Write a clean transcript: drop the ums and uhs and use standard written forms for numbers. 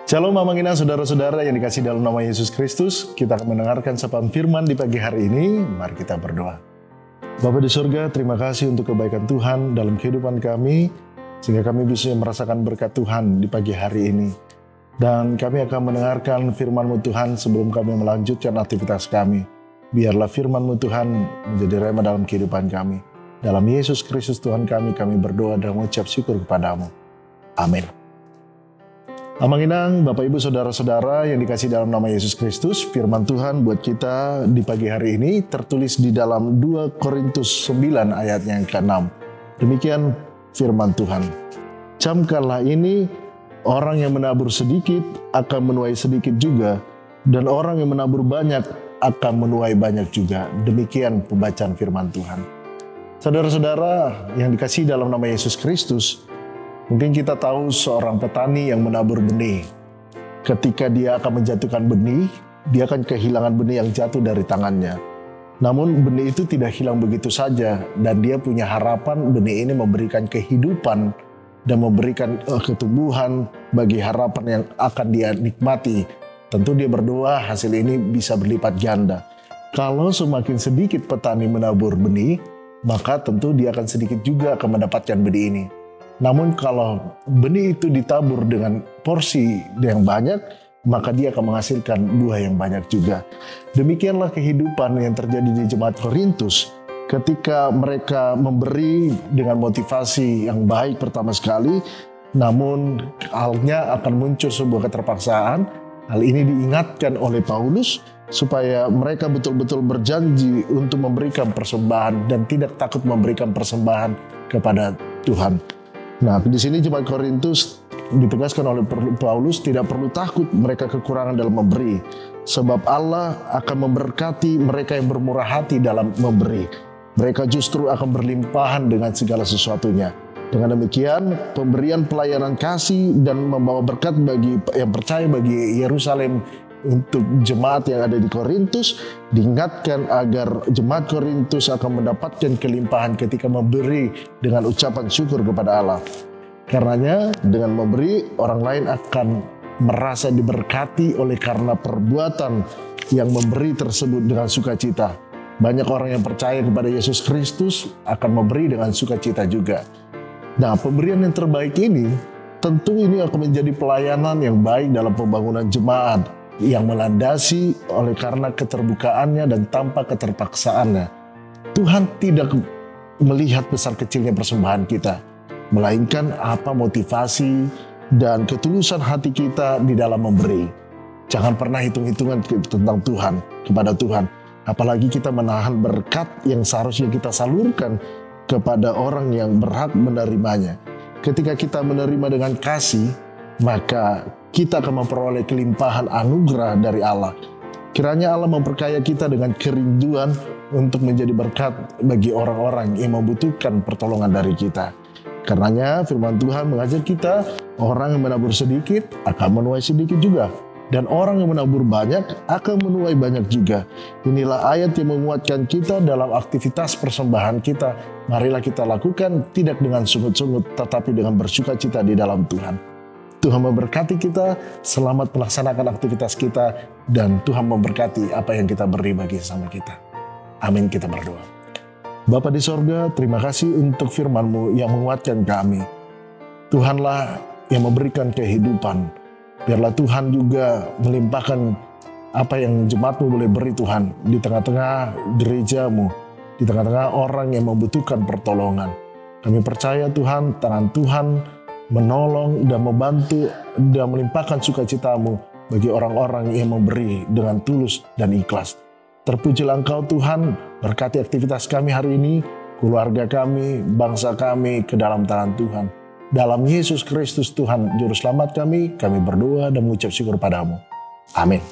Shalom Mama Ngina, saudara-saudara yang dikasih dalam nama Yesus Kristus. Kita akan mendengarkan sapaan firman di pagi hari ini. Mari kita berdoa. Bapa di surga, terima kasih untuk kebaikan Tuhan dalam kehidupan kami, sehingga kami bisa merasakan berkat Tuhan di pagi hari ini. Dan kami akan mendengarkan firman-Mu Tuhan sebelum kami melanjutkan aktivitas kami. Biarlah firman-Mu Tuhan menjadi rema dalam kehidupan kami. Dalam Yesus Kristus Tuhan kami berdoa dan mengucap syukur kepadamu. Amin. Amang Inang, Bapak Ibu Saudara-saudara yang dikasih dalam nama Yesus Kristus, firman Tuhan buat kita di pagi hari ini tertulis di dalam 2 Korintus 9 ayat yang ke-6. Demikian firman Tuhan. Camkanlah ini, orang yang menabur sedikit akan menuai sedikit juga, dan orang yang menabur banyak akan menuai banyak juga. Demikian pembacaan firman Tuhan. Saudara-saudara yang dikasih dalam nama Yesus Kristus, mungkin kita tahu seorang petani yang menabur benih. Ketika dia akan menjatuhkan benih, dia akan kehilangan benih yang jatuh dari tangannya. Namun benih itu tidak hilang begitu saja, dan dia punya harapan benih ini memberikan kehidupan dan memberikan ketumbuhan bagi harapan yang akan dia nikmati. Tentu dia berdoa hasil ini bisa berlipat ganda. Kalau semakin sedikit petani menabur benih, maka tentu dia akan sedikit juga akan mendapatkan benih ini. Namun kalau benih itu ditabur dengan porsi yang banyak, maka dia akan menghasilkan buah yang banyak juga. Demikianlah kehidupan yang terjadi di jemaat Korintus. Ketika mereka memberi dengan motivasi yang baik pertama sekali, namun halnya akan muncul sebuah keterpaksaan. Hal ini diingatkan oleh Paulus supaya mereka betul-betul berjanji untuk memberikan persembahan dan tidak takut memberikan persembahan kepada Tuhan. Nah, di sini jemaat Korintus ditegaskan oleh Paulus tidak perlu takut mereka kekurangan dalam memberi, sebab Allah akan memberkati mereka yang bermurah hati dalam memberi. Mereka justru akan berlimpahan dengan segala sesuatunya. Dengan demikian, pemberian pelayanan kasih dan membawa berkat bagi yang percaya bagi Yerusalem untuk jemaat yang ada di Korintus, diingatkan agar jemaat Korintus akan mendapatkan kelimpahan ketika memberi dengan ucapan syukur kepada Allah. Karenanya dengan memberi, orang lain akan merasa diberkati oleh karena perbuatan yang memberi tersebut dengan sukacita. Banyak orang yang percaya kepada Yesus Kristus akan memberi dengan sukacita juga. Nah, pemberian yang terbaik ini tentu ini akan menjadi pelayanan yang baik dalam pembangunan jemaat yang melandasi oleh karena keterbukaannya dan tanpa keterpaksaannya. Tuhan tidak melihat besar kecilnya persembahan kita, melainkan apa motivasi dan ketulusan hati kita di dalam memberi. Jangan pernah hitung-hitungan tentang Tuhan, kepada Tuhan. Apalagi kita menahan berkat yang seharusnya kita salurkan kepada orang yang berhak menerimanya. Ketika kita menerima dengan kasih, maka kita akan memperoleh kelimpahan anugerah dari Allah. Kiranya Allah memperkaya kita dengan kerinduan untuk menjadi berkat bagi orang-orang yang membutuhkan pertolongan dari kita. Karenanya firman Tuhan mengajar kita, orang yang menabur sedikit akan menuai sedikit juga. Dan orang yang menabur banyak akan menuai banyak juga. Inilah ayat yang menguatkan kita dalam aktivitas persembahan kita. Marilah kita lakukan tidak dengan sungut-sungut, tetapi dengan bersukacita di dalam Tuhan. Tuhan memberkati kita, selamat melaksanakan aktivitas kita, dan Tuhan memberkati apa yang kita beri bagi sesama kita. Amin, kita berdoa. Bapa di sorga, terima kasih untuk firman-Mu yang menguatkan kami. Tuhanlah yang memberikan kehidupan. Biarlah Tuhan juga melimpahkan apa yang jemaat-Mu boleh beri Tuhan di tengah-tengah gereja-Mu, di tengah-tengah orang yang membutuhkan pertolongan. Kami percaya Tuhan, tangan Tuhan menolong dan membantu dan melimpahkan sukacita-Mu bagi orang-orang yang memberi dengan tulus dan ikhlas. Terpujilah Engkau Tuhan, berkati aktivitas kami hari ini, keluarga kami, bangsa kami ke dalam tangan Tuhan. Dalam Yesus Kristus Tuhan Juru Selamat kami berdoa dan mengucap syukur padamu. Amin.